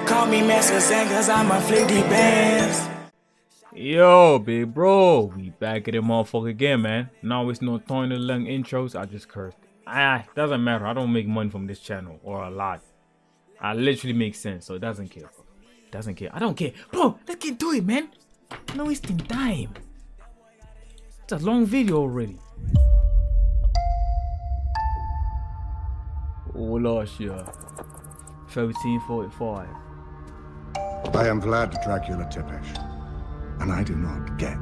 Call me Master Zen cause I'm a flicky bands. Yo, big bro, we back at it motherfucker again, man. Now it's no throwing the long intros, I just cursed. Doesn't matter, I don't make money from this channel, or a lot. I literally make sense, so it doesn't care, bro. Doesn't care, I don't care. Bro, let's get to it, man. No wasting time. It's a long video already. Oh, last year, 1345. I am Vlad Dracula Tepesh, and I do not get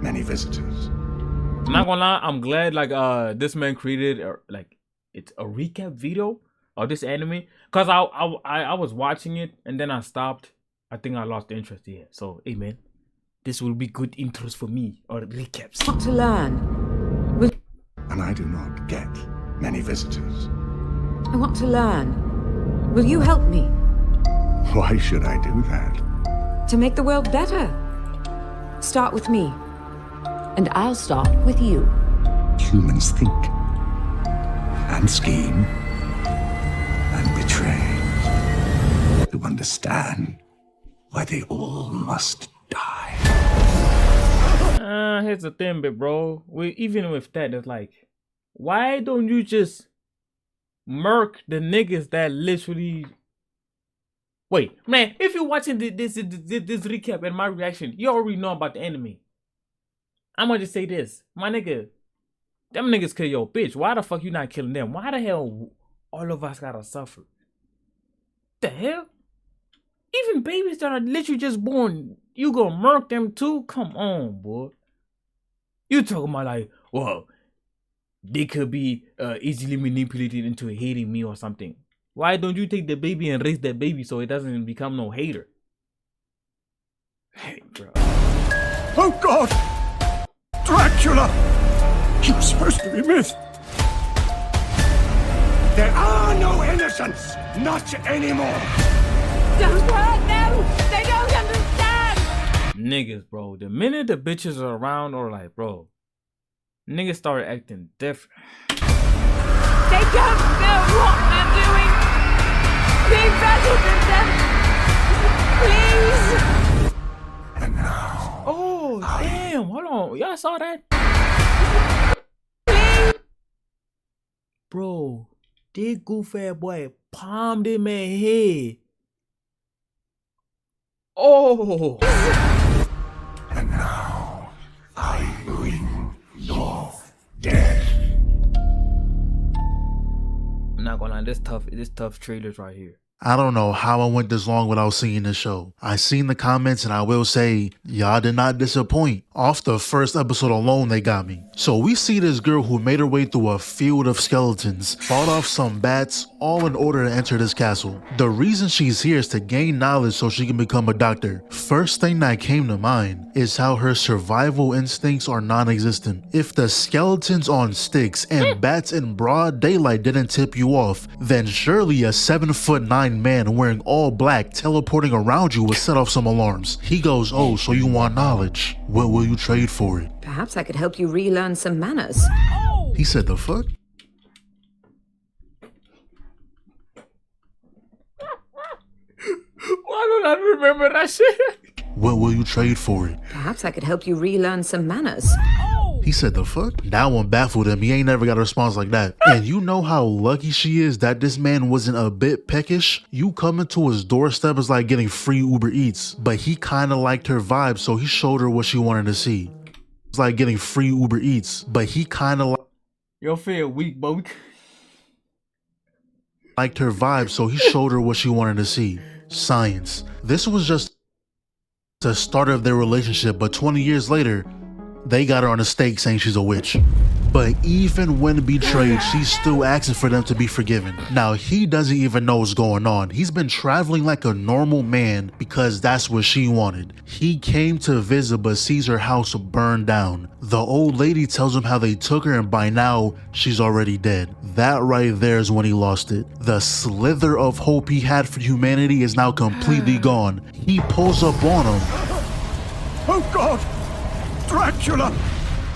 many visitors. I'm not gonna lie, I'm glad this man created it's a recap video of this anime, cause I was watching it and then I stopped. I think I lost interest here. So hey man, this will be good intros for me or recaps. Want to learn? And I do not get many visitors. I want to learn. Will you help me? Why should I do that? To make the world better. Start with me. And I'll start with you. Humans think, and scheme, and betray. To understand why they all must die. Here's the thing, big bro. Even with that, it's like, why don't you just murk the niggas that literally... Wait, man, if you're watching this recap and my reaction, you already know about the enemy. I'm gonna just say this. My nigga, them niggas kill your bitch. Why the fuck you not killing them? Why the hell all of us gotta suffer? The hell? Even babies that are literally just born, you gonna murk them too? Come on, boy. You talking about like, well, they could be easily manipulated into hating me or something. Why don't you take the baby and raise that baby so it doesn't become no hater? Hey, bro. Oh God! Dracula! You're supposed to be myth. There are no innocents! Not anymore! Don't hurt them! They don't understand! Niggas, bro. The minute the bitches are around or like, bro, niggas start acting different. They don't know what they're doing! Be better than them! Please! And now... Oh, damn. Hold on. Y'all saw that? Please! Bro, this goofy boy palmed him in head. Oh. And now, I bring your death. I'm not gonna lie, this tough trailers right here. I don't know how I went this long without seeing this show. I seen the comments and I will say, y'all did not disappoint. Off the first episode alone, they got me. So we see this girl who made her way through a field of skeletons, fought off some bats, all in order to enter this castle. The reason she's here is to gain knowledge so she can become a doctor. First thing that came to mind is how her survival instincts are non-existent. If the skeletons on sticks and bats in broad daylight didn't tip you off, then surely a 7'9" man wearing all black teleporting around you would set off some alarms. He goes, oh, so you want knowledge? What will you trade for it? Perhaps I could help you relearn some manners. He said, the fuck? Why don't I remember that shit? What will you trade for it? Perhaps I could help you relearn some manners. He said, the fuck? That one baffled him. He ain't never got a response like that. And you know how lucky she is that this man wasn't a bit peckish? You coming to his doorstep is like getting free Uber Eats. But he kind of liked her vibe, so he showed her what she wanted to see. It's like getting free Uber Eats. But he kind of Yo, feel weak, but liked her vibe, so he showed her what she wanted to see. Science. This was just the start of their relationship, but 20 years later, they got her on a stake saying she's a witch. But even when betrayed, she's still asking for them to be forgiven. Now, he doesn't even know what's going on. He's been traveling like a normal man because that's what she wanted. He came to visit but sees her house burned down. The old lady tells him how they took her and by now, she's already dead. That right there is when he lost it. The slither of hope he had for humanity is now completely gone. He pulls up on him. Oh God! Dracula!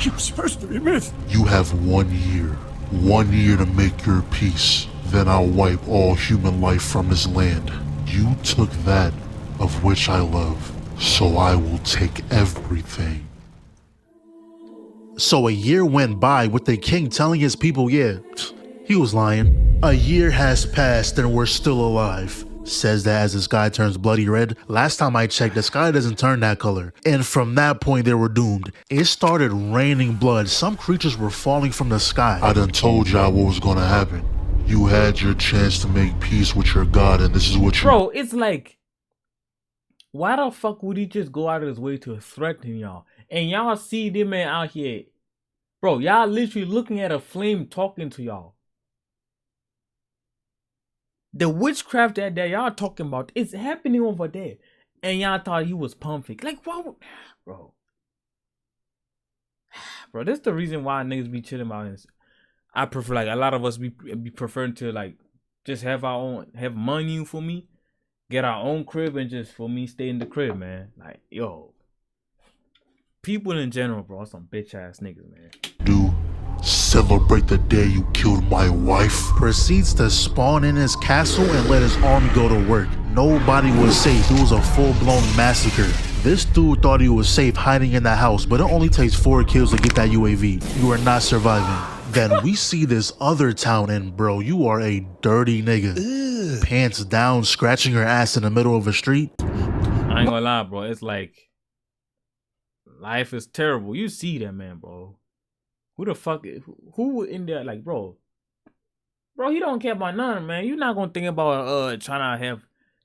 You're supposed to be myth. You have 1 year. 1 year to make your peace. Then I'll wipe all human life from this land. You took that of which I love, so I will take everything. So a year went by with the king telling his people, yeah, he was lying. A year has passed and we're still alive. Says that as the sky turns bloody red. Last time I checked, the sky doesn't turn that color. And from that point, they were doomed. It started raining blood. Some creatures were falling from the sky. I done told y'all what was gonna happen. You had your chance to make peace with your God, and this is what you... Bro, it's like, why the fuck would he just go out of his way to threaten y'all? And y'all see them man out here. Bro, y'all literally looking at a flame talking to y'all. The witchcraft that y'all talking about is happening over there. And y'all thought he was pumping. Like, why would... Bro. Bro, that's the reason why niggas be chilling about this. I prefer, like, a lot of us be preferring to, like, just have our own... Have money for me. Get our own crib and just, for me, stay in the crib, man. Like, yo. People in general, bro, are some bitch ass niggas, man. Do celebrate the day you killed my wife. Proceeds to spawn in his castle and let his army go to work. Nobody was safe. It was a full-blown massacre. This dude thought he was safe hiding in the house, but it only takes 4 kills to get that UAV. You are not surviving. Then we see this other town and bro, you are a dirty nigga. Ugh. Pants down, scratching your ass in the middle of a street. I ain't gonna lie, bro. It's like, life is terrible. You see that, man, bro. Who the fuck, who in there, like, bro, he don't care about nothing, man. You're not gonna think about, trying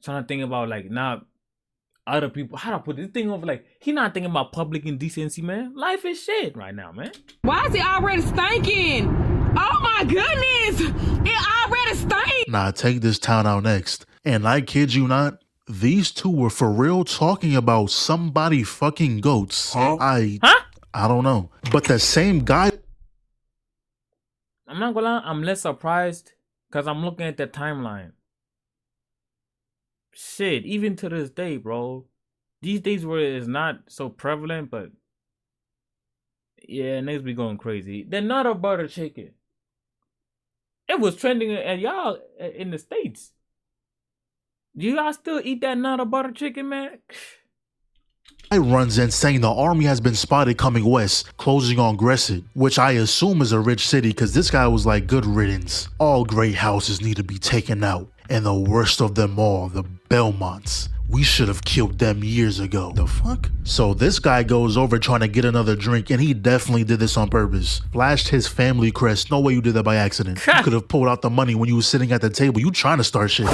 to think about, like, not other people. How to put this thing over, like, he not thinking about public indecency, man. Life is shit right now, man. Why is it already stinking? Oh my goodness! It already stinks! Nah, take this town out next. And I kid you not, these two were for real talking about somebody fucking goats. Huh? I don't know. But the same guy... I'm not gonna lie, I'm less surprised because I'm looking at the timeline. Shit, even to this day, bro. These days where it's not so prevalent, but yeah, niggas be going crazy. The Nutter Butter Chicken. It was trending at y'all in the States. Do y'all still eat that Nutter Butter Chicken, man? Runs in saying the army has been spotted coming west, closing on Gresset, which I assume is a rich city because this guy was like, good riddance. All great houses need to be taken out, and the worst of them all, the Belmonts. We should have killed them years ago. The fuck? So this guy goes over trying to get another drink, and he definitely did this on purpose. Flashed his family crest. No way you did that by accident. You could have pulled out the money when you was sitting at the table. You trying to start shit.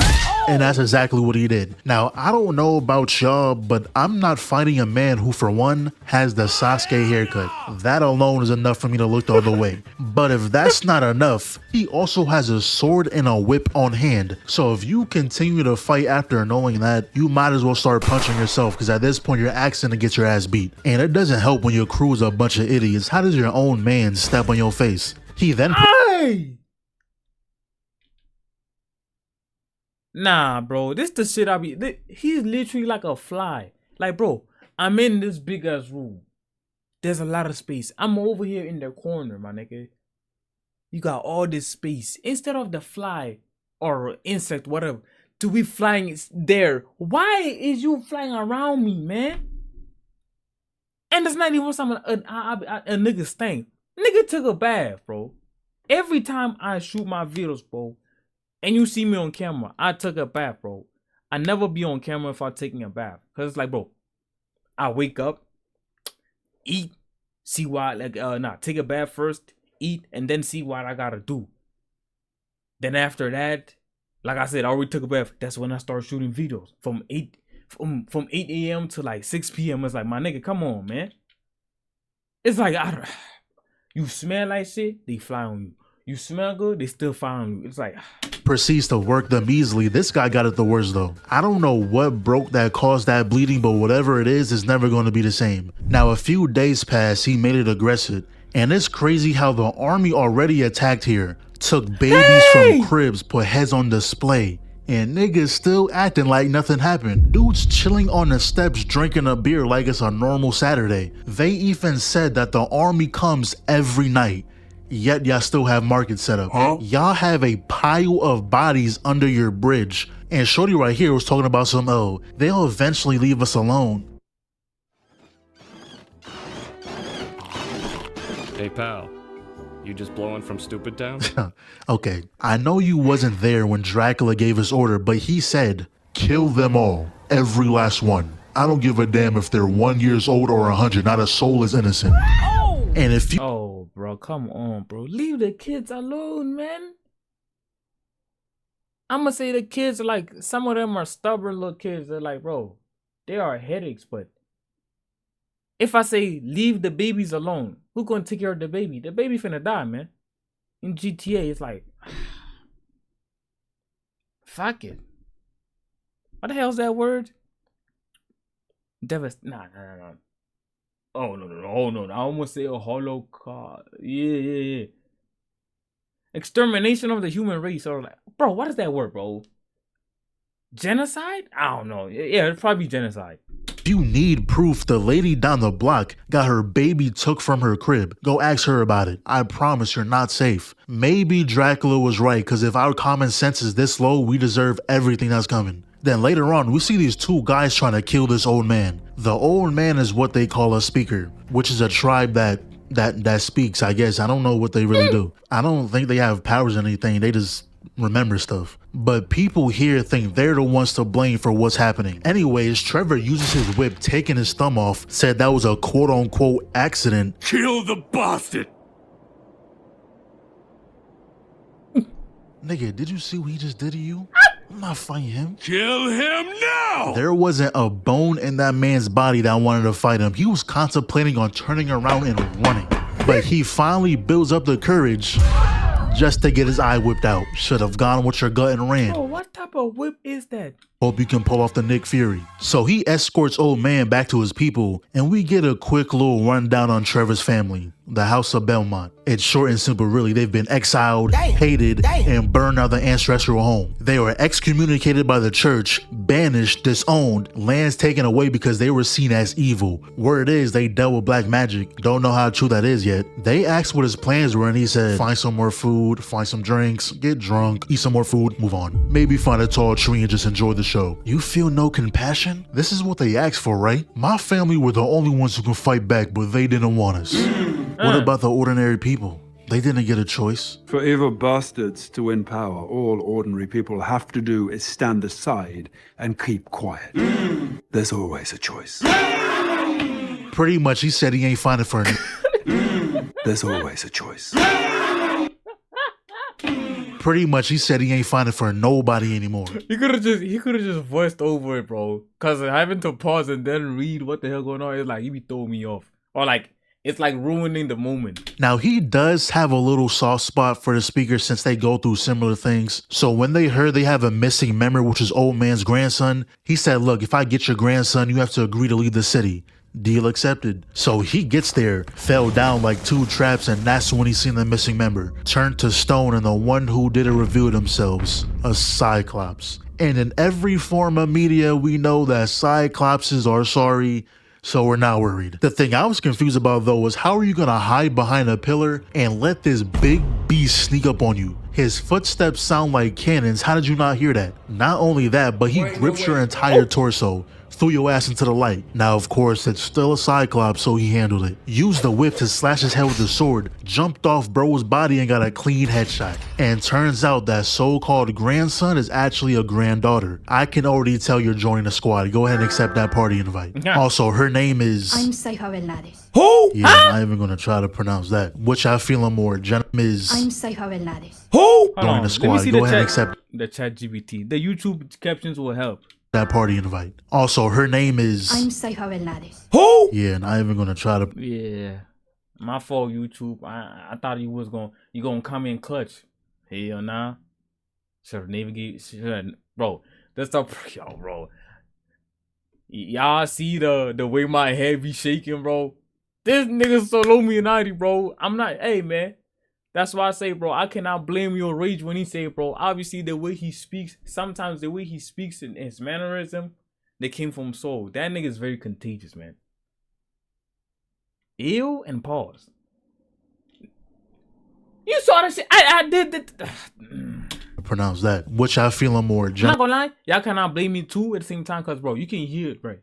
And that's exactly what he did. Now, I don't know about y'all, but I'm not fighting a man who, for one, has the Sasuke haircut. That alone is enough for me to look the other way. But if that's not enough, he also has a sword and a whip on hand. So if you continue to fight after knowing that, you might as well start punching yourself, because at this point you're asking to get your ass beat. And it doesn't help when your crew is a bunch of idiots. How does your own man step on your face? He then... Hey! Nah, bro, this the shit I be... He's literally like a fly. Like, bro, I'm in this big ass room. There's a lot of space. I'm over here in the corner, my nigga. You got all this space. Instead of the fly or insect, whatever, to be flying there. Why is you flying around me, man? And it's not even something a nigga stink. Nigga took a bath, bro. Every time I shoot my videos, bro, and you see me on camera, I took a bath, bro. I never be on camera if I'm taking a bath. Cause it's like, bro, I wake up, eat, see what, take a bath first, eat, and then see what I gotta do. Then after that, like I said, I already took a bath. That's when I start shooting videos. From 8 a.m. to like 6 p.m. It's like, my nigga, come on, man. It's like, you smell like shit, they fly on you. You smell good, they still fly on you. It's like... Proceeds to work them easily. This guy got it the worst though. I don't know what broke that caused that bleeding, but whatever it is never going to be the same. Now a few days pass, he made it aggressive. And it's crazy how the army already attacked here. Took babies from cribs, put heads on display, and niggas still acting like nothing happened. Dudes chilling on the steps drinking a beer like it's a normal Saturday. They even said that the army comes every night, yet y'all still have markets set up. Y'all have a pile of bodies under your bridge, And shorty right here was talking about some, oh, they'll eventually leave us alone. Hey pal, you just blowing from Stupid Town? Okay, I know you wasn't there when Dracula gave his order, but he said, kill them all, every last one. I don't give a damn if they're 1 year old or 100, not a soul is innocent. And if you— Oh, bro, come on, bro. Leave the kids alone, man. I'm gonna say the kids are like, some of them are stubborn little kids. They're like, bro, they are headaches, but if I say leave the babies alone, who gonna take care of the baby? The baby finna die, man. In GTA, it's like, fuck it. What the hell's that word? Nah. Oh no. I almost say a holocaust. Yeah. Extermination of the human race. Or like, bro, what is that word, bro? Genocide? I don't know. Yeah, it'd probably be genocide. If you need proof the lady down the block got her baby took from her crib, go ask her about it. I promise you're not safe. Maybe Dracula was right, because if our common sense is this low, we deserve everything that's coming. Then later on, we see these two guys trying to kill this old man. The old man is what they call a speaker, which is a tribe that speaks, I guess. I don't know what they really do. I don't think they have powers or anything. They just remember stuff. But people here think they're the ones to blame for what's happening. Anyways, Trevor uses his whip, taking his thumb off, said that was a quote-unquote accident. Kill the bastard! Nigga, did you see what he just did to you? I'm not fighting him. Kill him now! There wasn't a bone in that man's body that wanted to fight him. He was contemplating on turning around and running. But he finally builds up the courage just to get his eye whipped out. Should have gone with your gut and ran. Bro, what type of whip is that? Hope you can pull off the Nick Fury. So he escorts old man back to his people, and we get a quick little rundown on Trevor's family, the House of Belmont. It's short and simple, really. They've been exiled, hated, and burned out of their ancestral home. They were excommunicated by the church, banished, disowned, lands taken away because they were seen as evil. Word is, they dealt with black magic. Don't know how true that is yet. They asked what his plans were, and he said, find some more food, find some drinks, get drunk, eat some more food, move on. Maybe find a tall tree and just enjoy the show. You feel no compassion? This is what they asked for, right? My family were the only ones who can fight back, but they didn't want us. What about the ordinary people? They didn't get a choice. For evil bastards to win power, all ordinary people have to do is stand aside and keep quiet. There's always a choice. Pretty much, he said he ain't finding for There's always a choice. Pretty much, he said he ain't finding for nobody anymore. He could have just voiced over it, bro. Cause having to pause and then read what the hell going on, it's like he be throwing me off. Or like it's like ruining the moment. Now, he does have a little soft spot for the speaker since they go through similar things. So when they heard they have a missing member, which is old man's grandson, he said, look, if I get your grandson, you have to agree to leave the city. Deal accepted. So he gets there, fell down like 2 traps, and that's when he seen the missing member. Turned to stone, and the one who did it revealed themselves, a Cyclops. And in every form of media, we know that Cyclopses are sorry, so we're not worried. The thing I was confused about though was how are you gonna hide behind a pillar and let this big beast sneak up on you? His footsteps sound like cannons. How did you not hear that? Not only that, but he grips your entire torso, threw your ass into the light. Now, of course, it's still a Cyclops, so he handled it. Used the whip to slash his head with the sword, jumped off bro's body and got a clean headshot. And turns out that so-called grandson is actually a granddaughter. I can already tell you're joining the squad. Go ahead and accept that party invite. Also, her name is... I'm Saiha Velades. Who? Yeah, I'm not even gonna try to pronounce that. Which I feel more. Is... I'm Saiha Velades. Who? Join the squad. Go ahead and accept the chat GPT. The YouTube captions will help. That party invite. Also, her name is... I'm Saiha Velades. Who? Yeah, not even gonna try to... Yeah. My fault, YouTube. I thought you gonna come in clutch. Hell nah. Should've navigated. Bro, that's the... Yo, bro. Y'all see the way my head be shaking, bro? This nigga's so Illuminati, bro. I'm not... Hey, man. That's why I say, bro, I cannot blame your rage when he say, bro, obviously the way he speaks, sometimes the way he speaks in his mannerism, they came from soul. That nigga is very contagious, man. Ew and pause. You saw that shit. I did that. pronounce that. Which I feeling more I'm not gonna lie, y'all cannot blame me too at the same time, cause bro, you can hear it, bro.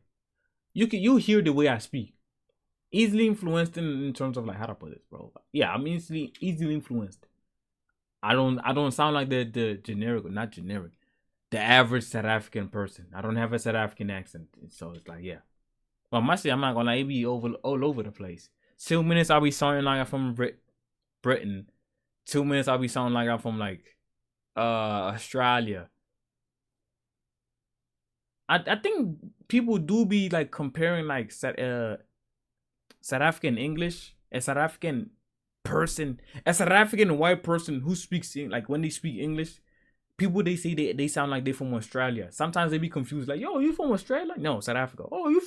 You hear the way I speak. Easily influenced in terms of like how to put it, bro. Yeah, I'm easily influenced. I don't sound like the generic, not generic, the average South African person. I don't have a South African accent, so it's like, yeah. But my shit, I'm not gonna lie, it be all over the place. 2 minutes I'll be sounding like I'm from Britain. 2 minutes I'll be sounding like I'm from like Australia. I think people do be like comparing like South African English, a South African person, a South African white person who speaks like when they speak English, people they say they sound like they're from Australia. Sometimes they be confused, like, yo, you from Australia? No, South Africa. Oh, you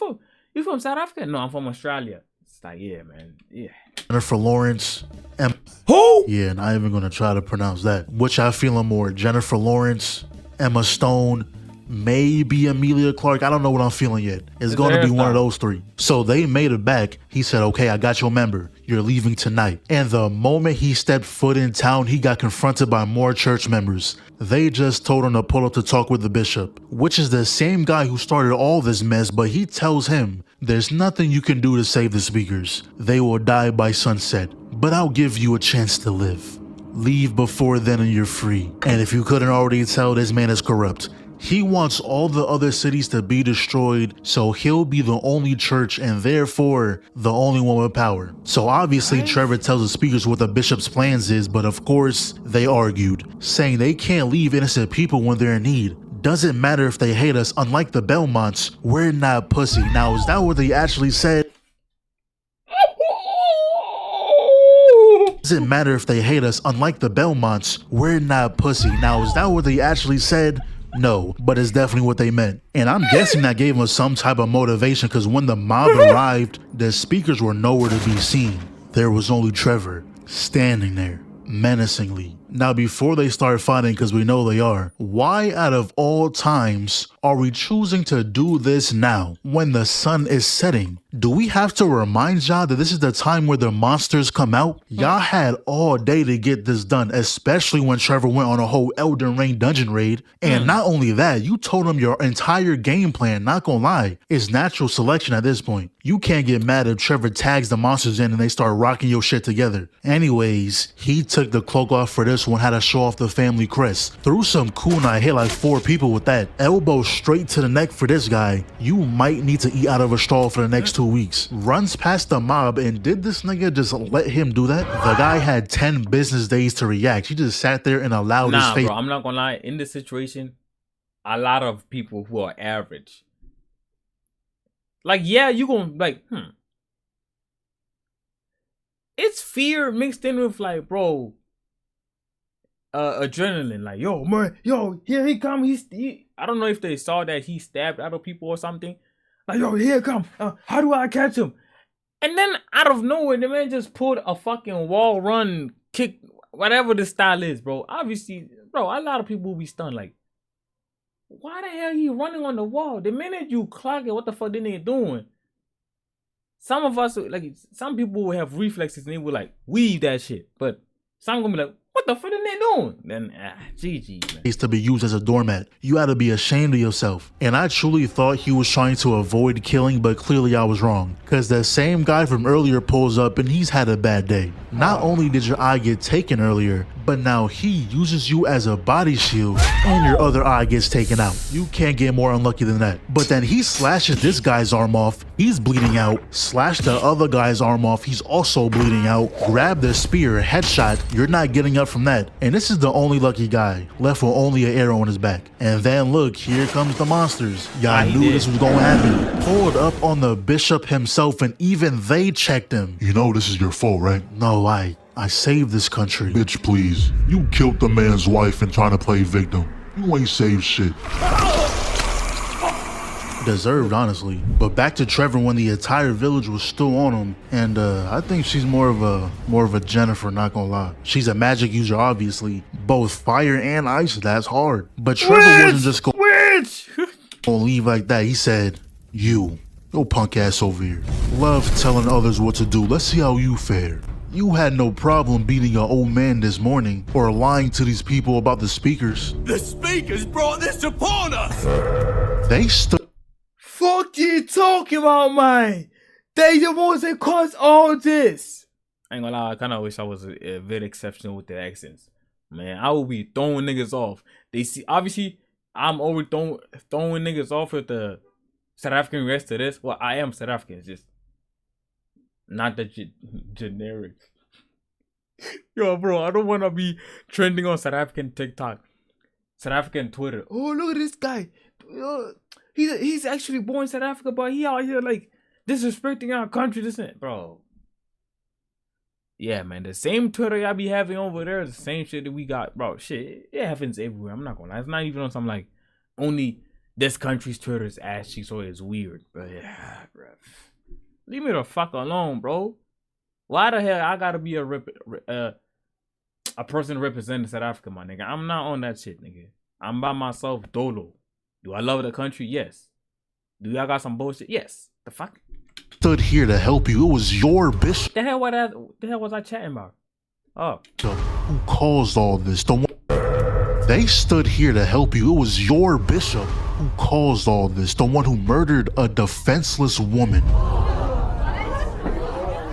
from South Africa? No, I'm from Australia. It's like, yeah, man, yeah. Jennifer Lawrence. Who? Yeah, not even gonna try to pronounce that. Which I feeling more, Jennifer Lawrence, Emma Stone, maybe Emilia Clarke. I don't know what I'm feeling yet. It's going to be one of those three. So they made it back. He said, okay, I got your member. You're leaving tonight. And the moment he stepped foot in town, he got confronted by more church members. They just told him to pull up to talk with the bishop, which is the same guy who started all this mess, but he tells him, there's nothing you can do to save the speakers. They will die by sunset, but I'll give you a chance to live. Leave before then and you're free. And if you couldn't already tell, this man is corrupt. He wants all the other cities to be destroyed, so he'll be the only church and therefore the only one with power. So obviously Trevor tells the speakers what the bishop's plans is, but of course they argued, saying they can't leave innocent people when they're in need. Doesn't matter if they hate us, unlike the Belmonts, we're not pussy. Now is that what they actually said? Doesn't matter if they hate us, unlike the Belmonts, we're not pussy. Now is that what they actually said? No, but it's definitely what they meant. And I'm guessing that gave them some type of motivation, because when the mob arrived, the speakers were nowhere to be seen. There was only Trevor standing there menacingly. Now, before they start fighting, because we know they are, why out of all times are we choosing to do this now when the sun is setting? Do we have to remind y'all that this is the time where the monsters come out? Y'all had all day to get this done, especially when Trevor went on a whole Elden Ring dungeon raid. And not only that, you told him your entire game plan, not gonna lie, is natural selection at this point. You can't get mad if Trevor tags the monsters in and they start rocking your shit together. Anyways, he took the cloak off for this one, had to show off the family crest. Threw some kunai, hit like 4 people with that. Elbow straight to the neck for this guy. You might need to eat out of a straw for the next 2 weeks. Runs past the mob, and did this nigga just let him do that? The guy had 10 business days to react. He just sat there and allowed his face. Bro, I'm not gonna lie. In this situation, a lot of people who are average, like, yeah, you gonna like, it's fear mixed in with like, bro, adrenaline. Like, yo, man, yo, here he come. I don't know if they saw that he stabbed other people or something. Like, yo, here come. How do I catch him? And then out of nowhere, the man just pulled a fucking wall run, kick, whatever the style is, bro. Obviously, bro, a lot of people will be stunned. Like, why the hell he running on the wall? The minute you clock it, what the fuck they doing? Some of us, like, some people will have reflexes and they will like weave that shit, but some gonna be like, what the fuck are they doing? Then, GG, man. To be used as a doormat. You ought to be ashamed of yourself. And I truly thought he was trying to avoid killing, but clearly I was wrong. Because the same guy from earlier pulls up and he's had a bad day. Not only did your eye get taken earlier, but now he uses you as a body shield and your other eye gets taken out. You can't get more unlucky than that. But then he slashes this guy's arm off. He's bleeding out. Slash the other guy's arm off. He's also bleeding out. Grab the spear, headshot. You're not getting up from that. And this is the only lucky guy left with only an arrow in his back. And then look, here comes the monsters. Y'all knew this was gonna happen. Pulled up on the bishop himself, and even they checked him. You know this is your fault, right? No, I saved this country. Bitch, please. You killed the man's wife and trying to play victim. You ain't saved shit. Deserved, honestly. But back to Trevor when the entire village was still on him, and I think she's more of a Jennifer, not gonna lie. She's a magic user, obviously. Both fire and ice, that's hard. But Trevor wasn't just gonna leave like that. He said, you punk ass over here. Love telling others what to do. Let's see how you fare. You had no problem beating your old man this morning or lying to these people about the speakers. The speakers brought this upon us! They stood. Fuck you talking about, man? They the ones that caused all this. I ain't gonna lie, I kinda wish I was a bit exceptional with the accents. Man, I would be throwing niggas off. They see, obviously, I'm always throwing niggas off with the South African rest of this. Well, I am South African, it's just not the generic. Yo, bro, I don't wanna be trending on South African TikTok, South African Twitter. Oh, look at this guy. He's actually born in South Africa, but he out here like disrespecting our country, this and bro. Yeah, man, the same Twitter y'all be having over there is the same shit that we got, bro. Shit, it happens everywhere. I'm not gonna lie. It's not even on something like only this country's Twitter is ass cheeks, so it's weird. But yeah, bro. Leave me the fuck alone, bro. Why the hell I gotta be a person representing South Africa, my nigga? I'm not on that shit, nigga. I'm by myself, dolo. Do I love the country? Yes. Do y'all got some bullshit? Yes. The fuck? Stood here to help you. It was your bishop. The hell was I chatting about? Oh. Who caused all this? They stood here to help you. It was your bishop who caused all this. The one who murdered a defenseless woman.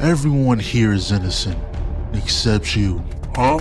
Everyone here is innocent, except you. Huh?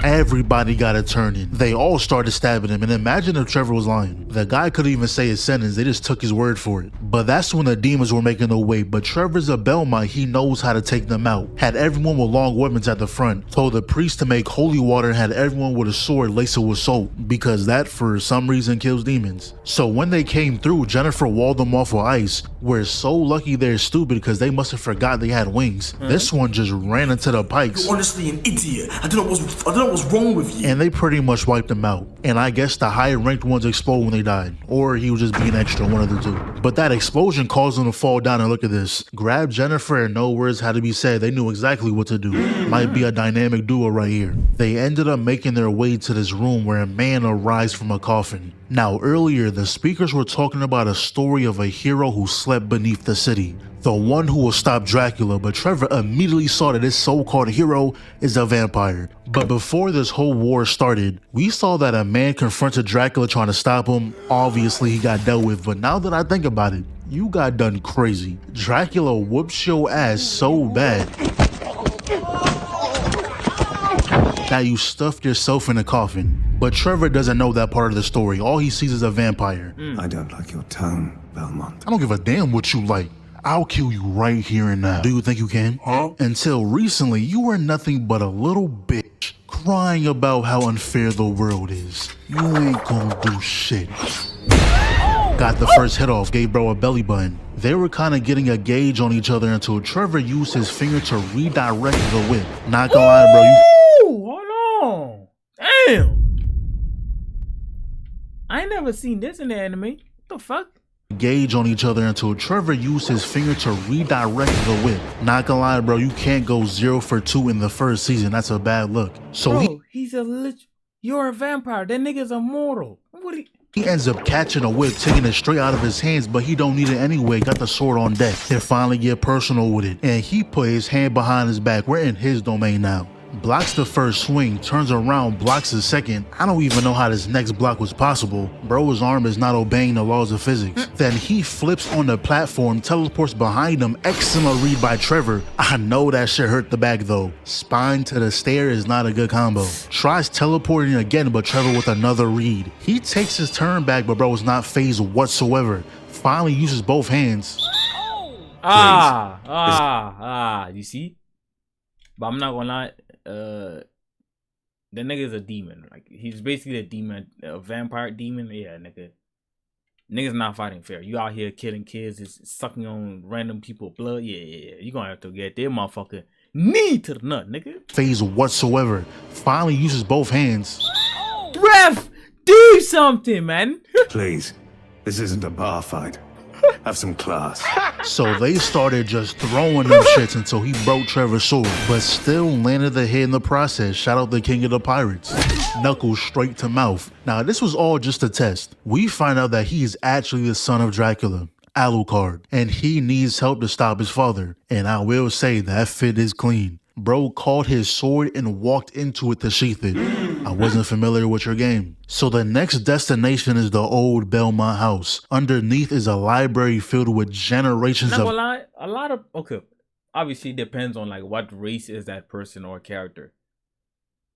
Everybody got a turn in. They all started stabbing him, and imagine if Trevor was lying. The guy couldn't even say his sentence, they just took his word for it. But that's when the demons were making their way. But Trevor's a Belmont, he knows how to take them out. Had everyone with long weapons at the front, told the priest to make holy water, and had everyone with a sword laced it with salt, because that for some reason kills demons. So when they came through, Jennifer walled them off with ice. We're so lucky they're stupid because they must have forgot they had wings. This one just ran into the pikes. You're honestly an idiot. I don't know what's wrong with you. And they pretty much wiped him out. And I guess the higher ranked ones exploded when they died. Or he was just being extra, one of the two. But that explosion caused them to fall down, and look at this. Grab Jennifer and no words had to be said. They knew exactly what to do. Might be a dynamic duo right here. They ended up making their way to this room where a man arrives from a coffin. Now earlier, the speakers were talking about a story of a hero who slept beneath the city. The one who will stop Dracula, but Trevor immediately saw that this so-called hero is a vampire. But before this whole war started, we saw that a man confronted Dracula trying to stop him. Obviously he got dealt with, but now that I think about it, you got done crazy. Dracula whoops your ass so bad. Now you stuffed yourself in a coffin. But Trevor doesn't know that part of the story. All he sees is a vampire. I don't like your tone, Belmont. I don't give a damn what you like. I'll kill you right here and now. Do you think you can? Huh? Until recently, you were nothing but a little bitch crying about how unfair the world is. You ain't gonna do shit. Got the first hit off, gave bro a belly button. They were kind of getting a gauge on each other until Trevor used his finger to redirect the whip. Not gonna lie, bro. Hold on. Damn. I ain't never seen this in the anime. What the fuck? Gauge on each other until Trevor used his finger to redirect the whip. Not gonna lie, bro, you can't go 0 for 2 in the first season. That's a bad look. So bro, you're a vampire. That nigga's immortal. What he ends up catching a whip, taking it straight out of his hands, but he don't need it anyway. Got the sword on deck. They finally get personal with it. And he put his hand behind his back. We're in his domain now. Blocks the first swing, turns around, blocks the second. I don't even know how this next block was possible. Bro's arm is not obeying the laws of physics. Then he flips on the platform, teleports behind him. Excellent read by Trevor. I know that shit hurt the back though. Spine to the stair is not a good combo. Tries teleporting again, but Trevor with another read. He takes his turn back, but bro is not phased whatsoever. Finally uses both hands. You see? But I'm not gonna lie. The nigga's a demon. Like he's basically a demon, a vampire demon. Yeah, niggas not fighting fair. You out here killing kids, is sucking on random people blood. Yeah. You gonna have to get their motherfucker knee to the nut, nigga. Phase whatsoever. Finally uses both hands. Ref, do something, man. Please, this isn't a bar fight. Have some class. So they started just throwing them shits until he broke Trevor's sword, but still landed the hit in the process. Shout out the king of the pirates. Knuckles straight to mouth. Now this was all just a test. We find out that he is actually the son of Dracula. Alucard, and he needs help to stop his father. And I will say that fit is clean. Bro caught his sword and walked into it to sheath it. I wasn't familiar with your game. So the next destination is the old Belmont house. Underneath is a library filled with generations Not of... gonna lie, a lot of, okay, obviously it depends on like what race is that person or character.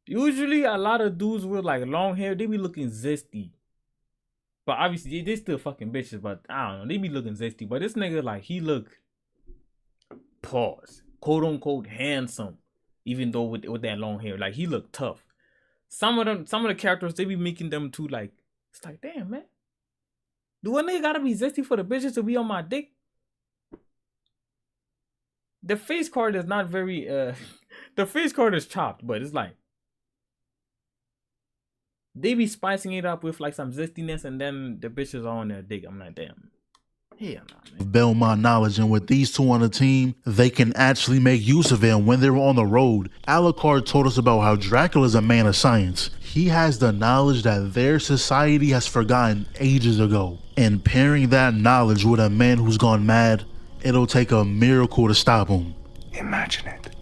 Usually a lot of dudes with like long hair, they be looking zesty. But obviously they still fucking bitches, but I don't know, they be looking zesty. But this nigga, like, he look, pause, quote unquote handsome, even though with that long hair, like he look tough. Some of the characters, they be making them too, like, it's like, damn, man, do a nigga gotta be zesty for the bitches to be on my dick? The face card is not very the face card is chopped, but it's like they be spicing it up with like some zestiness, and then the bitches are on their dick. I'm like, damn. Hell nah, man. Belmont knowledge, and with these two on the team, they can actually make use of it. And when they're on the road, Alucard told us about how Dracula is a man of science. He has the knowledge that their society has forgotten ages ago. And pairing that knowledge with a man who's gone mad, it'll take a miracle to stop him. Imagine it.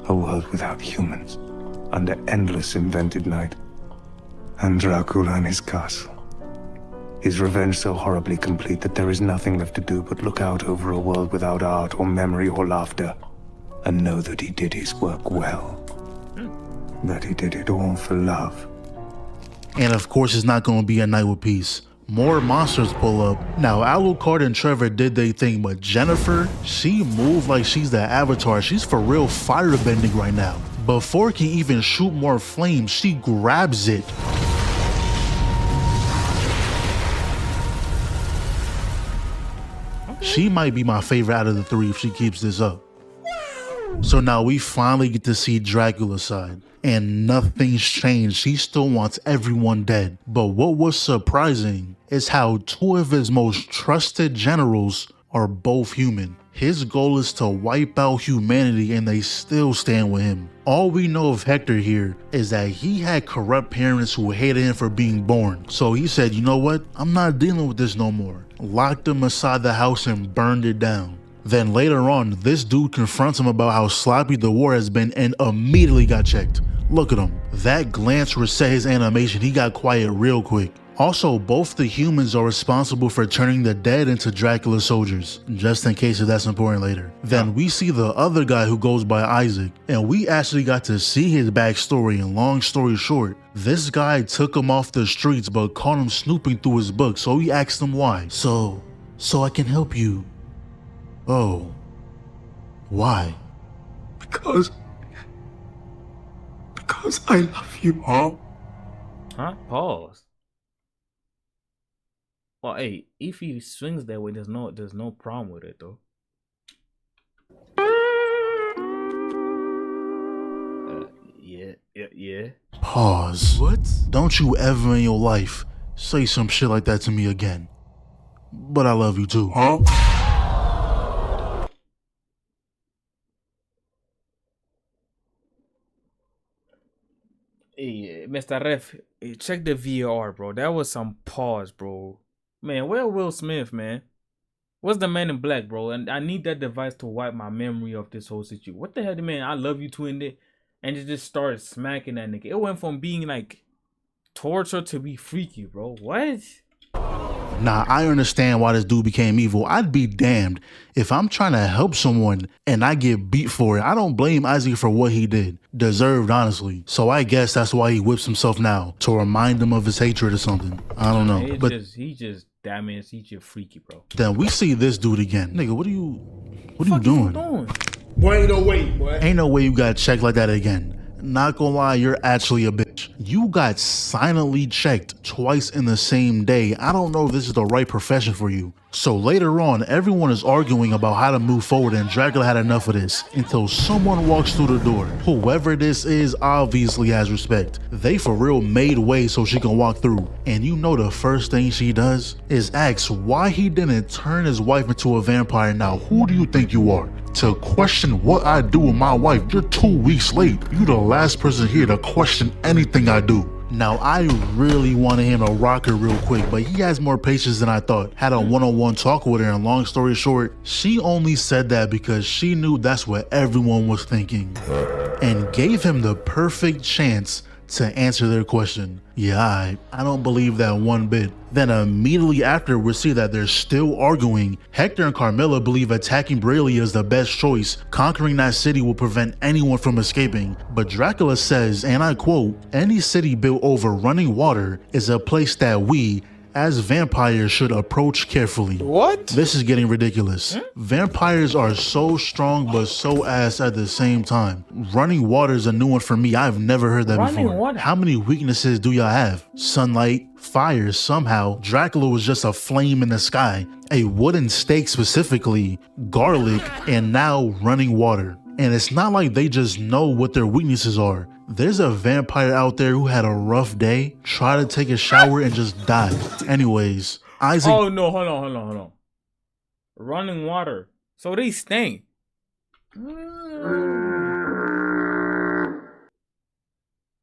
A world without humans, under endless invented night. And Dracula in his castle. His revenge so horribly complete that there is nothing left to do but look out over a world without art or memory or laughter, and know that he did his work well. That he did it all for love. And of course, it's not going to be a night with peace. More monsters pull up. Now, Alucard and Trevor did their thing, but Jennifer, she moved like she's the Avatar. She's for real firebending right now. Before it can even shoot more flames, she grabs it. She might be my favorite out of the three if she keeps this up. So now we finally get to see Dracula's side, and nothing's changed. He still wants everyone dead. But what was surprising is how two of his most trusted generals are both human. His goal is to wipe out humanity, and they still stand with him. All we know of Hector here is that he had corrupt parents who hated him for being born. So he said, you know what? I'm not dealing with this no more. Locked him inside the house and burned it down. Then later on, this dude confronts him about how sloppy the war has been and immediately got checked. Look at him. That glance reset his animation. He got quiet real quick. Also, both the humans are responsible for turning the dead into Dracula's soldiers, just in case if that's important later. Then we see the other guy who goes by Isaac, and we actually got to see his backstory, and long story short, this guy took him off the streets but caught him snooping through his book, so he asked him why. So I can help you. Oh. Why? Because I love you, Mom. Huh? Pause. Well, hey, if he swings that way, there's no problem with it though. Yeah. Pause. What? Don't you ever in your life say some shit like that to me again. But I love you too. Huh? Hey, Mr. Ref, hey, check the VAR, bro. That was some pause, bro. Man, where Will Smith, man? What's the Man in Black, bro? And I need that device to wipe my memory of this whole situation. What the hell, man? I love you too in there. And it just started smacking that nigga. It went from being like torture to be freaky, bro. What? Nah, I understand why this dude became evil. I'd be damned if I'm trying to help someone and I get beat for it. I don't blame Isaac for what he did. Deserved, honestly. So I guess that's why he whips himself now, to remind him of his hatred or something. I don't know. He just that man, he's just freaky, bro. Then we see this dude again. Nigga, what are you doing? Boy, ain't no way, boy. Ain't no way you got checked like that again. Not gonna lie, you're actually a bitch. You got silently checked twice in the same day. I don't know if this is the right profession for you. So later on, everyone is arguing about how to move forward, and Dracula had enough of this until someone walks through the door. Whoever this is obviously has respect. They for real made way so she can walk through. And you know the first thing she does is ask why he didn't turn his wife into a vampire. Now, who do you think you are to question what I do with my wife? You're 2 weeks late. You the last person here to question anything I do. Now, I really wanted him to rock her real quick, but he has more patience than I thought. Had a one-on-one talk with her, and long story short, she only said that because she knew that's what everyone was thinking, and gave him the perfect chance to answer their question. Yeah, I don't believe that one bit. Then immediately after, we see that they're still arguing. Hector and Carmilla believe attacking Bralia is the best choice. Conquering that city will prevent anyone from escaping. But Dracula says, and I quote, "Any city built over running water is a place that we, as vampires, should approach carefully." What? This is getting ridiculous. Vampires are so strong but so ass at the same time. Running water is a new one for me. I've never heard that Running before. water? How many weaknesses do y'all have? Sunlight, fire, somehow. Dracula was just a flame in the sky. A wooden stake specifically, garlic, and now running water. And it's not like they just know what their weaknesses are. There's a vampire out there who had a rough day, tried to take a shower, and just died. Anyways, Isaac... Oh no, hold on. Running water. So they stink.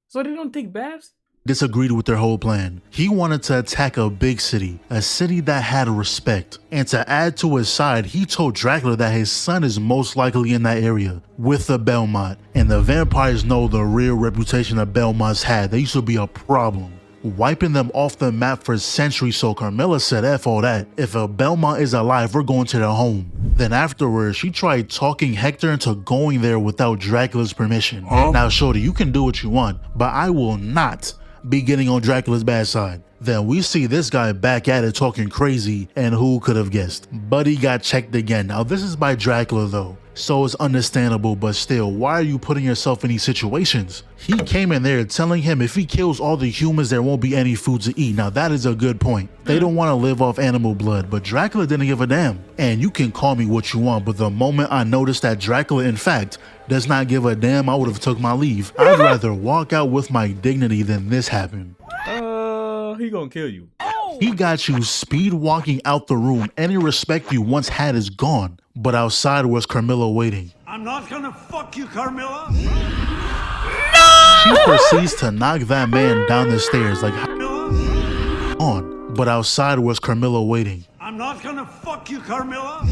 So they don't take baths? disagreed with their whole plan. He wanted to attack a big city, a city that had respect. And to add to his side, he told Dracula that his son is most likely in that area with the Belmont. And the vampires know the real reputation that Belmont's had. They used to be a problem, wiping them off the map for centuries. So Carmilla said, F all that. If a Belmont is alive, we're going to their home. Then afterwards, she tried talking Hector into going there without Dracula's permission. Now, shorty, you can do what you want, but I will not be getting on Dracula's bad side. Then we see this guy back at it talking crazy, and who could have guessed? Buddy got checked again. Now this is by Dracula though, so it's understandable, but still, why are you putting yourself in these situations? He came in there telling him if he kills all the humans, there won't be any food to eat. Now that is a good point. They don't want to live off animal blood, but Dracula didn't give a damn. And you can call me what you want, but the moment I noticed that Dracula, in fact, does not give a damn, I would have took my leave. I'd rather walk out with my dignity than this happen. He gonna kill you. He got you speed walking out the room. Any respect you once had is gone. But outside was Carmilla waiting. I'm not gonna fuck you, Carmilla. She proceeds to knock that man down the stairs like on. But outside was Carmilla waiting. I'm not gonna fuck you, Carmilla.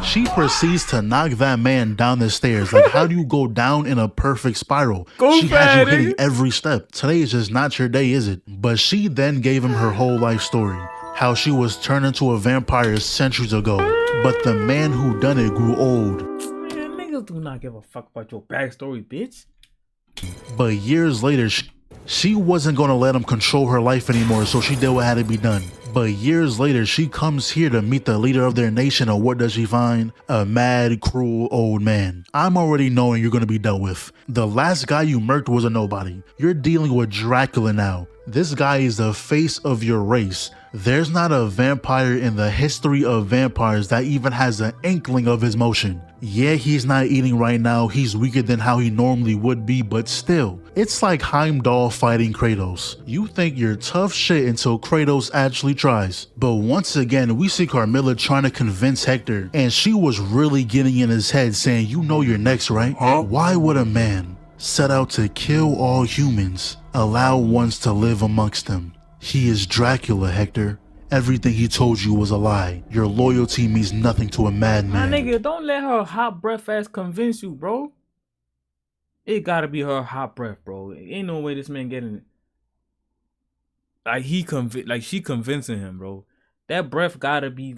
She proceeds to knock that man down the stairs. Like, how do you go down in a perfect spiral? She has you hitting every step. Today is just not your day, is it? But she then gave him her whole life story. How she was turned into a vampire centuries ago. But the man who done it grew old. Man, niggas do not give a fuck about your backstory, bitch. But years later, she wasn't gonna let him control her life anymore, so she did what had to be done. But years later, she comes here to meet the leader of their nation, and what does she find? A mad, cruel old man. I'm already knowing you're gonna be dealt with. The last guy you murked was a nobody. You're dealing with Dracula now. This guy is the face of your race. There's not a vampire in the history of vampires that even has an inkling of his motion. Yeah, he's not eating right now, he's weaker than how he normally would be, but still, it's like Heimdall fighting Kratos. You think you're tough shit until Kratos actually tries. But once again, we see Carmilla trying to convince Hector, and she was really getting in his head saying, you know you're next, right? Why would a man set out to kill all humans allow ones to live amongst them? He is Dracula, Hector. Everything he told you was a lie. Your loyalty means nothing to a madman. My nigga, don't let her hot breath ass convince you, bro. It gotta be her hot breath, bro. Ain't no way this man getting it. Like she convincing him, bro. That breath gotta be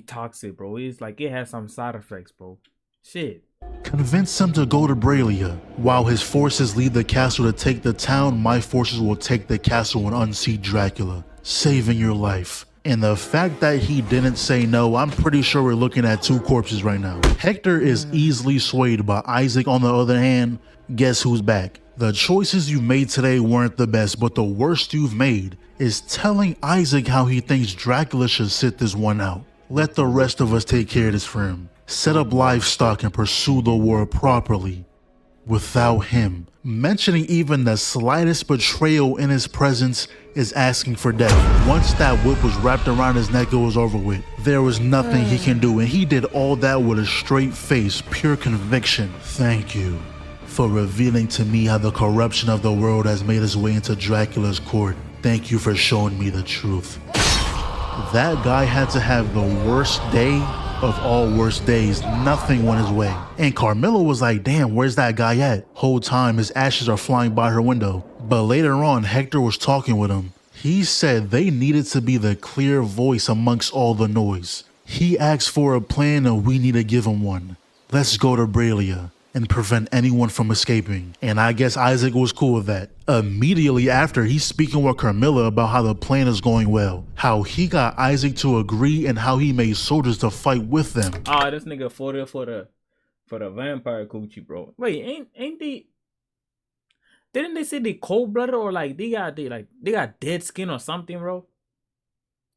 toxic, bro. It's like it has some side effects, bro. Shit. Convince him to go to Bralia. While his forces leave the castle to take the town, my forces will take the castle and unseat Dracula, saving your life. And the fact that he didn't say no, I'm pretty sure we're looking at two corpses right now. Hector is easily swayed, but Isaac, on the other hand, guess who's back? The choices you made today weren't the best, but the worst you've made is telling Isaac how he thinks Dracula should sit this one out. Let the rest of us take care of this for him. Set up livestock and pursue the war properly without him. Mentioning even the slightest betrayal in his presence is asking for death. Once that whip was wrapped around his neck, it was over with. There was nothing he can do, and he did all that with a straight face, pure conviction. Thank you for revealing to me how the corruption of the world has made its way into Dracula's court. Thank you for showing me the truth. That guy had to have the worst day of all worst days. Nothing went his way. And Carmilla was like, damn, where's that guy at? Whole time his ashes are flying by her window. But later on, Hector was talking with him. He said they needed to be the clear voice amongst all the noise. He asked for a plan and we need to give him one. Let's go to Bralia and prevent anyone from escaping. And I guess Isaac was cool with that. Immediately after, he's speaking with Carmilla about how the plan is going well, how he got Isaac to agree and how he made soldiers to fight with them. Ah, this nigga for the vampire coochie, bro. Wait, ain't they? Didn't they say they cold blooded or like they got dead skin or something, bro?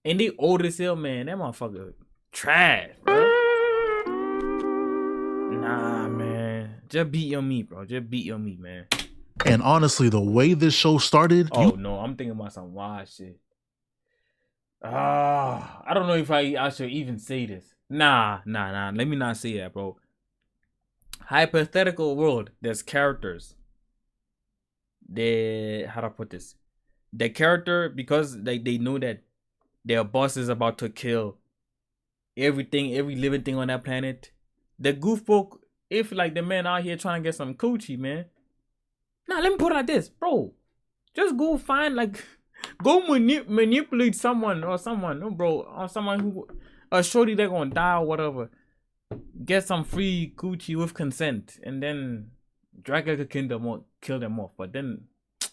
And they old as hell, man. That motherfucker trash, bro. Nah, man. Just beat your meat, bro. Just beat your meat, man. And honestly, the way this show started... Oh, no. I'm thinking about some wild shit. I don't know if I should even say this. Nah. Let me not say that, bro. Hypothetical world. There's characters. How do I put this? The character, because they know that their boss is about to kill every living thing on that planet. The goofball, if like the man out here trying to get some coochie, man. Nah, let me put it like this, bro. Just go find manipulate someone, no, bro, or someone who, a shorty that gonna die or whatever. Get some free coochie with consent, and then Dracula could kill them off. But then,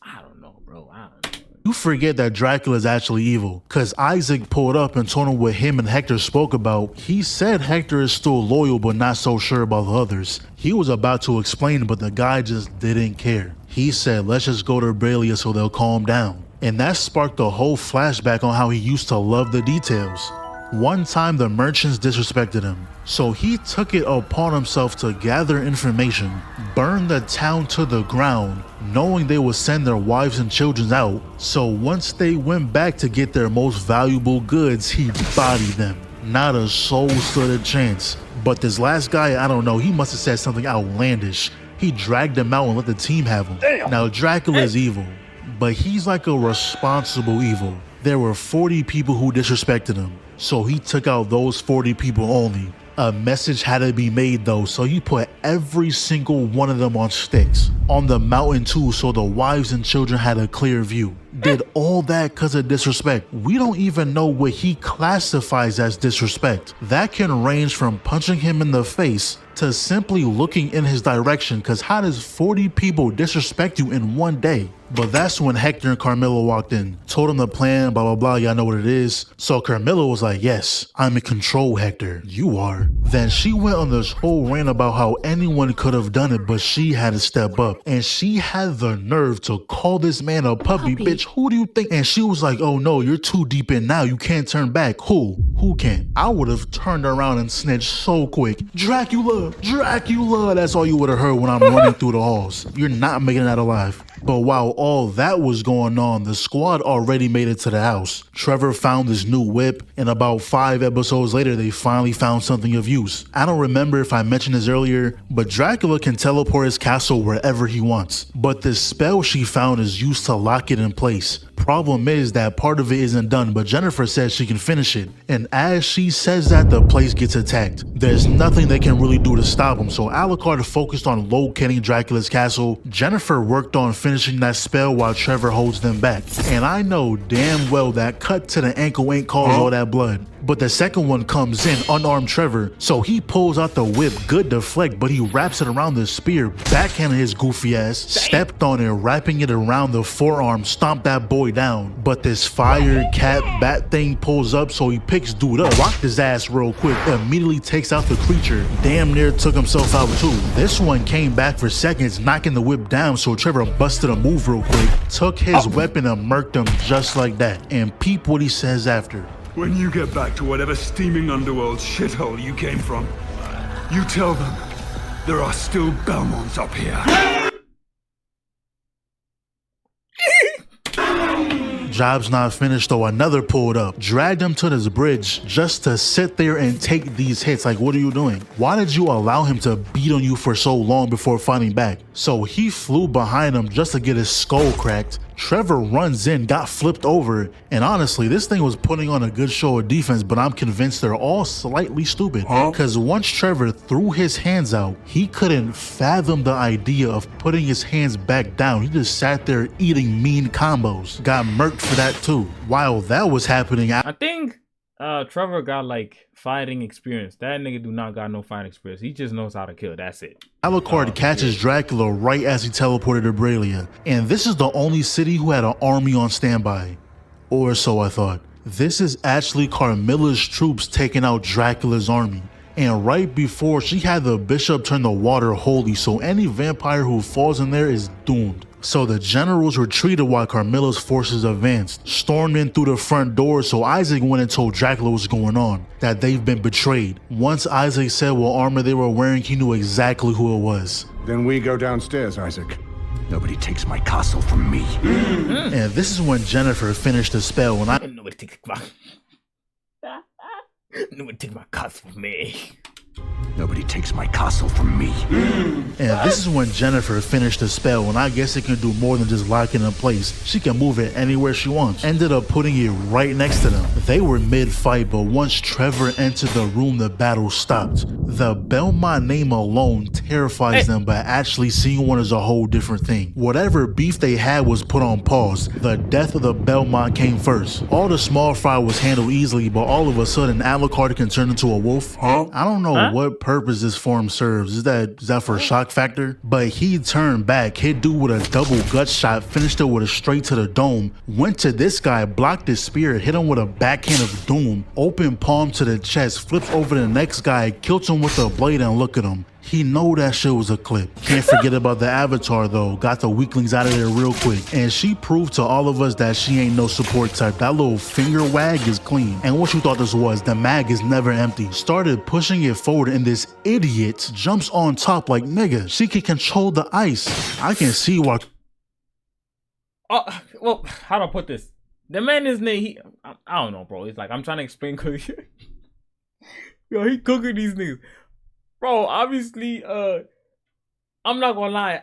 I don't know, bro. I don't know. You forget that Dracula is actually evil, cause Isaac pulled up and told him what him and Hector spoke about. He said Hector is still loyal but not so sure about the others. He was about to explain, but the guy just didn't care. He said, let's just go to Bralia so they'll calm down. And that sparked a whole flashback on how he used to love the details. One time the merchants disrespected him, so he took it upon himself to gather information, burn the town to the ground, knowing they would send their wives and children out. So once they went back to get their most valuable goods, he bodied them. Not a soul stood a chance. But this last guy, I don't know, he must have said something outlandish. He dragged them out and let the team have him. Damn. Now Dracula is evil, but he's like a responsible evil. There were 40 people who disrespected him, so he took out those 40 people only. A message had to be made though, so he put every single one of them on sticks. On the mountain too, so the wives and children had a clear view. Did all that because of disrespect. We don't even know what he classifies as disrespect. That can range from punching him in the face to simply looking in his direction, because how does 40 people disrespect you in one day? But that's when Hector and Carmilla walked in, told him the plan, blah, blah, blah, y'all know what it is. So Carmilla was like, yes, I'm in control, Hector. You are. Then she went on this whole rant about how anyone could have done it, but she had to step up. And she had the nerve to call this man a puppy. Bitch, who do you think? And she was like, oh no, you're too deep in now. You can't turn back. Who? Who can? I would have turned around and snitched so quick. Dracula, Dracula. That's all you would have heard when I'm running through the halls. You're not making that alive. But while all that was going on, the squad already made it to the house. Trevor found this new whip, and about 5 episodes later, they finally found something of use. I don't remember if I mentioned this earlier, but Dracula can teleport his castle wherever he wants. But the spell she found is used to lock it in place. Problem is that part of it isn't done, but Jennifer says she can finish it. And as she says that, the place gets attacked. There's nothing they can really do to stop him, so Alucard focused on locating Dracula's castle. Jennifer worked on finishing that spell while Trevor holds them back. And I know damn well that cut to the ankle ain't caused all that blood. But the second one comes in, unarmed Trevor, so he pulls out the whip, good deflect, but he wraps it around the spear, backhanded his goofy ass, stepped on it, wrapping it around the forearm, stomped that boy down. But this fire cat bat thing pulls up, so he picks dude up, rocked his ass real quick, immediately takes out the creature, damn near took himself out too. This one came back for seconds, knocking the whip down, so Trevor busted a move real quick, took his weapon and murked him just like that. And peep what he says after. When you get back to whatever steaming underworld shithole you came from, you tell them there are still Belmonts up here. Job's not finished though, another pulled up, dragged him to this bridge just to sit there and take these hits. Like, what are you doing? Why did you allow him to beat on you for so long before fighting back? So he flew behind him just to get his skull cracked. Trevor runs in, got flipped over, and honestly, this thing was putting on a good show of defense, but I'm convinced they're all slightly stupid. Because once Trevor threw his hands out, he couldn't fathom the idea of putting his hands back down. He just sat there eating mean combos. Got murked for that too. While that was happening, I think Trevor got like fighting experience. That nigga do not got no fighting experience. He just knows how to kill. That's it. Alucard catches Dracula right as he teleported to Bralia, and this is the only city who had an army on standby. Or so I thought. This is actually Carmilla's troops taking out Dracula's army. And right before, she had the bishop turn the water holy, so any vampire who falls in there is doomed. So the generals retreated while Carmilla's forces advanced, stormed in through the front door, so Isaac went and told Dracula what's going on, that they've been betrayed. Once Isaac said what armor they were wearing, he knew exactly who it was. Then we go downstairs, Isaac. Nobody takes my castle from me. And this is when Jennifer finished the spell, and Nobody take my castle from me. Nobody takes my castle from me. And this is when Jennifer finished the spell, and I guess it can do more than just lock it in place. She can move it anywhere she wants. Ended up putting it right next to them. They were mid-fight, but once Trevor entered the room, the battle stopped. The Belmont name alone terrifies them, but actually seeing one is a whole different thing. Whatever beef they had was put on pause. The death of the Belmont came first. All the small fry was handled easily, but all of a sudden, Alucard can turn into a wolf. I don't know what purpose this form serves. Is that for shock factor? But he turned back, hit dude with a double gut shot, finished it with a straight to the dome, went to this guy, blocked his spear, hit him with a backhand of doom, open palm to the chest, flipped over the next guy, killed him with a blade, and look at him. He know that shit was a clip. Can't forget about the Avatar though. Got the weaklings out of there real quick. And she proved to all of us that she ain't no support type. That little finger wag is clean. And what you thought this was, the mag is never empty. Started pushing it forward and this idiot jumps on top like, nigga, she can control the ice. I can see why. Well, how do I put this? The man is I don't know, bro. It's like I'm trying to explain cooking. Yo, he cooking these niggas. Bro, obviously, I'm not gonna lie.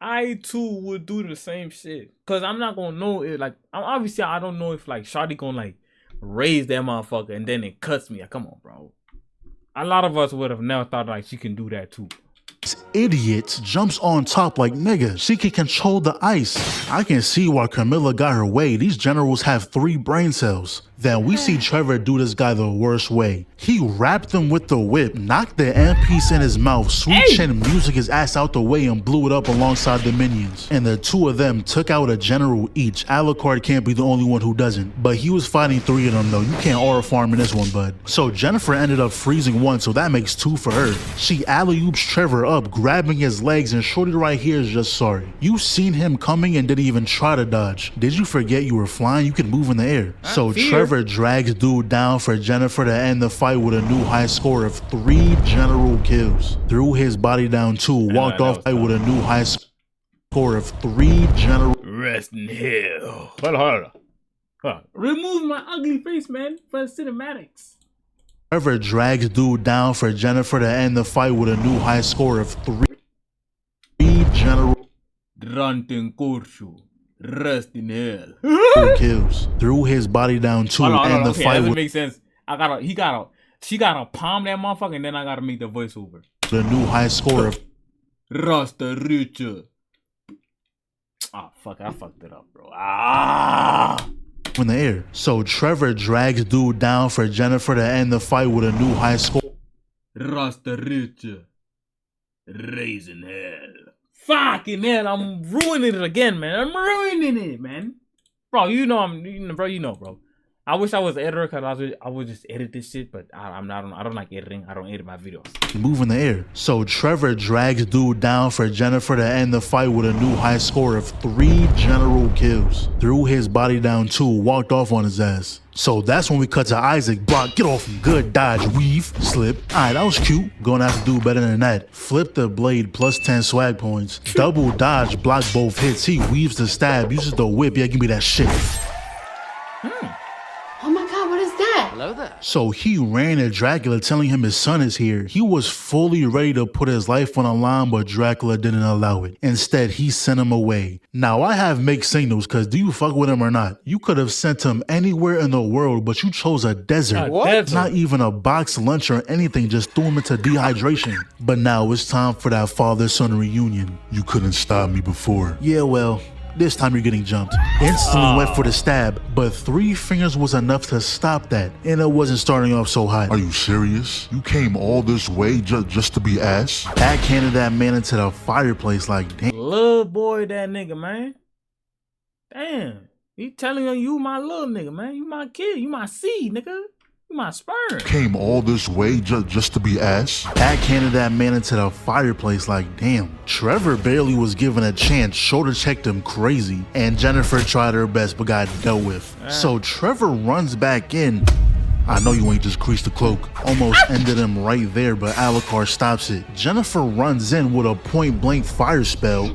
I too would do the same shit. Cause I'm not gonna know it. Like, obviously, I don't know if like Shawty gonna like raise that motherfucker and then it cuts me. Like, come on, bro. A lot of us would have never thought like she can do that too. This idiot jumps on top like, nigga, she can control the ice. I can see why Camilla got her way. These generals have 3 brain cells. Then we see Trevor do this guy the worst way. He wrapped him with the whip, knocked the end piece in his mouth, Sweet Chin music his ass out the way and blew it up alongside the minions. And the 2 of them took out a general each. Alucard can't be the only one who doesn't. But he was fighting 3 of them though. You can't aura farm in this one, bud. So Jennifer ended up freezing 1, so that makes 2 for her. She alley-oops Trevor up, grabbing his legs, and shorty right here is just sorry. You seen him coming and didn't even try to dodge. Did you forget you were flying? You could move in the air. So Trevor drags dude down for Jennifer to end the fight with a new high score of 3 general kills. Threw his body down too, walked off with a new high score of 3 general. Rest in hell. Hold on. Remove my ugly face, man, for the cinematics. Trevor drags dude down for Jennifer to end the fight with a new high score of 3 general. Rest in hell. Kills. Threw his body down too and the fight doesn't make sense. She gotta palm that motherfucker and then I gotta make the voiceover. The new high score of Rasta Richard. Ah, fuck, I fucked it up, bro. In the air. So Trevor drags dude down for Jennifer to end the fight with a new high score. Rasta Richard. Raising hell. Fucking hell, I'm ruining it again, man. I'm ruining it, man. Bro, you know, bro. I wish I was an editor because I would just edit this shit, but I don't like editing. I don't edit my videos. Move in the air. So Trevor drags dude down for Jennifer to end the fight with a new high score of 3 general kills. Threw his body down too, walked off on his ass. So that's when we cut to Isaac. Block, get off him. Good dodge, weave, slip. Alright, that was cute. Gonna have to do better than that. Flip the blade, plus 10 swag points. Double dodge, block both hits. He weaves the stab, uses the whip. Yeah, give me that shit. Oh my god, what is that? Hello there. So he ran at Dracula telling him his son is here. He was fully ready to put his life on the line, but Dracula didn't allow it. Instead, he sent him away. Now I have mixed signals, cause do you fuck with him or not? You could have sent him anywhere in the world, but you chose a desert. What? Not even a box lunch or anything, just threw him into dehydration. But now it's time for that father-son reunion. You couldn't stop me before. Yeah, well, this time you're getting jumped. Instantly went for the stab, but 3 fingers was enough to stop that, and it wasn't starting off so hot. Are you serious? You came all this way just to be ass? Backhanded that man into the fireplace like, damn. Little boy, that nigga, man. Damn. He telling you my little nigga, man. You my kid. You my seed, nigga. You my sperm. Came all this way just to be ass? Backhanded that man into the fireplace like, damn. Trevor barely was given a chance, shoulder checked him crazy, and Jennifer tried her best but got dealt with. So Trevor runs back in. I know you ain't just creased the cloak. Almost ended him right there, but Alucard stops it. Jennifer runs in with a point blank fire spell,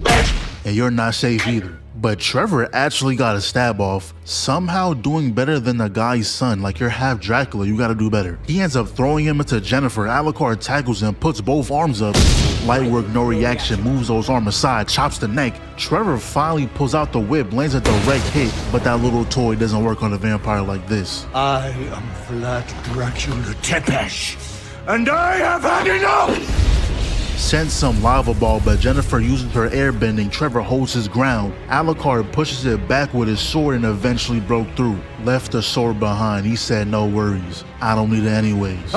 and you're not safe either. But Trevor actually got a stab off, somehow doing better than the guy's son. Like, you're half Dracula, you gotta do better. He ends up throwing him into Jennifer. Alucard tackles him, puts both arms up. Light work, no reaction, moves those arms aside, chops the neck. Trevor finally pulls out the whip, lands a direct hit, but that little toy doesn't work on a vampire like this. I am Vlad Dracula Tepesh, and I have had enough! Sends some lava ball, but Jennifer uses her airbending. Trevor holds his ground. Alucard pushes it back with his sword and eventually broke through. Left the sword behind. He said, no worries. I don't need it anyways.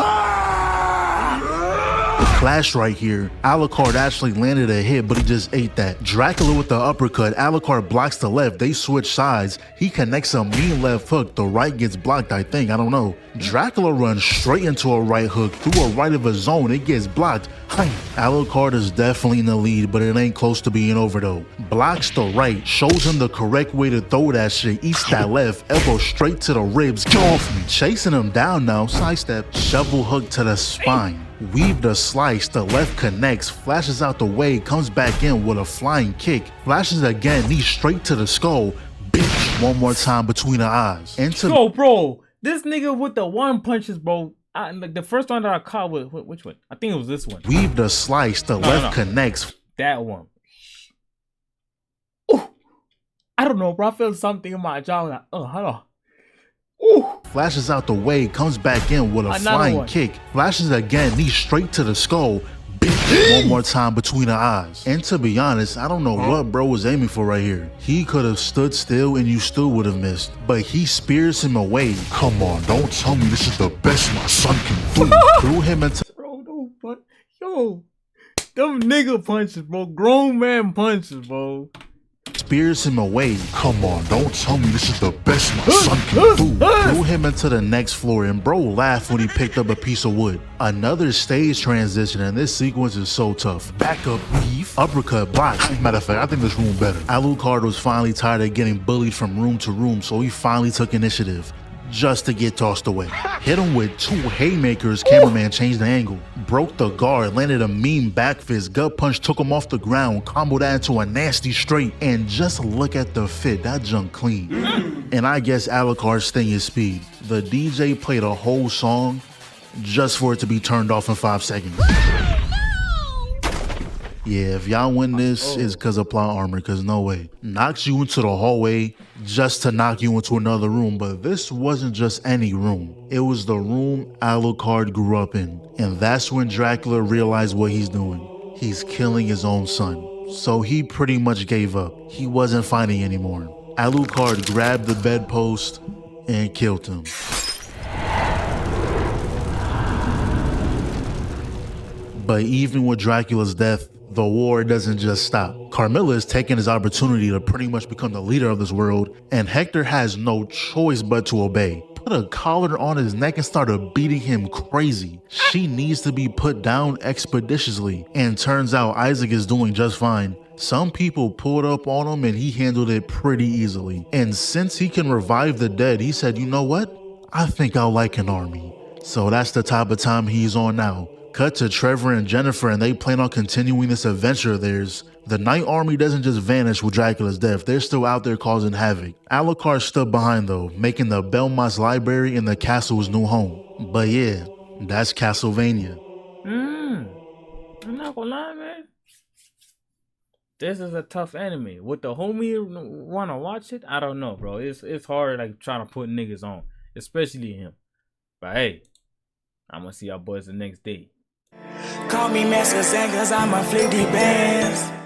Clash right here. Alucard actually landed a hit, but he just ate that. Dracula with the uppercut. Alucard blocks the left. They switch sides. He connects a mean left hook. The right gets blocked, I think. I don't know. Dracula runs straight into a right hook through a right of his own. It gets blocked. Alucard is definitely in the lead, but it ain't close to being over though. Blocks the right, shows him the correct way to throw that shit, eats that left, elbow straight to the ribs. Get off me. Chasing him down now, sidestep, shovel hook to the spine. Weave the slice, the left connects, flashes out the way, comes back in with a flying kick, flashes again, knee straight to the skull. Bitch, one more time between the eyes. Yo, bro, this nigga with the one punches, bro. Like the first one that I caught was which one? I think it was this one. Weave the slice, the left connects. That one. Ooh, I don't know, bro. I felt something in my jaw. Like, hold on. Ooh. Flashes out the way, comes back in with a flying kick. Flashes again, knee straight to the skull. One more time between the eyes. And to be honest, I don't know what bro was aiming for right here. He could have stood still and you still would have missed. But he spears him away. Come on, don't tell me this is the best my son can do. Threw him into... Bro, don't fuck. Yo, them nigga punches, bro. Grown man punches, bro. Spears him away. Come on, don't tell me this is the best my son can do. Threw him into the next floor and bro laughed when he picked up a piece of wood. Another stage transition, and this sequence is so tough. Back up, weave, uppercut, block. Matter of fact, I think this room better. Alucard was finally tired of getting bullied from room to room, so he finally took initiative. Just to get tossed away. Hit him with 2 haymakers, cameraman changed the angle. Broke the guard, landed a mean back fist, gut punch took him off the ground, comboed that into a nasty straight, and just look at the fit, that junk clean. And I guess Alucard's thing is speed. The DJ played a whole song just for it to be turned off in 5 seconds. Yeah, if y'all win this, it's because of plot armor, because no way. Knocks you into the hallway just to knock you into another room, but this wasn't just any room. It was the room Alucard grew up in. And that's when Dracula realized what he's doing. He's killing his own son. So he pretty much gave up. He wasn't fighting anymore. Alucard grabbed the bedpost and killed him. But even with Dracula's death, the war doesn't just stop. Carmilla is taking his opportunity to pretty much become the leader of this world, and Hector has no choice but to obey. Put a collar on his neck and started beating him crazy. She needs to be put down expeditiously, and turns out Isaac is doing just fine. Some people pulled up on him and he handled it pretty easily. And since he can revive the dead, he said, you know what? I think I'll like an army. So that's the type of time he's on now. Cut to Trevor and Jennifer, and they plan on continuing this adventure of theirs. The Night Army doesn't just vanish with Dracula's death, they're still out there causing havoc. Alucard stood behind though, making the Belmont's library and the castle's new home. But yeah, that's Castlevania. I'm not gonna lie, man. This is a tough anime. Would the homie wanna watch it? I don't know, bro. It's hard like trying to put niggas on, especially him. But hey, I'm gonna see y'all boys the next day. Call me Master Zen, cause I'm a 50 bands.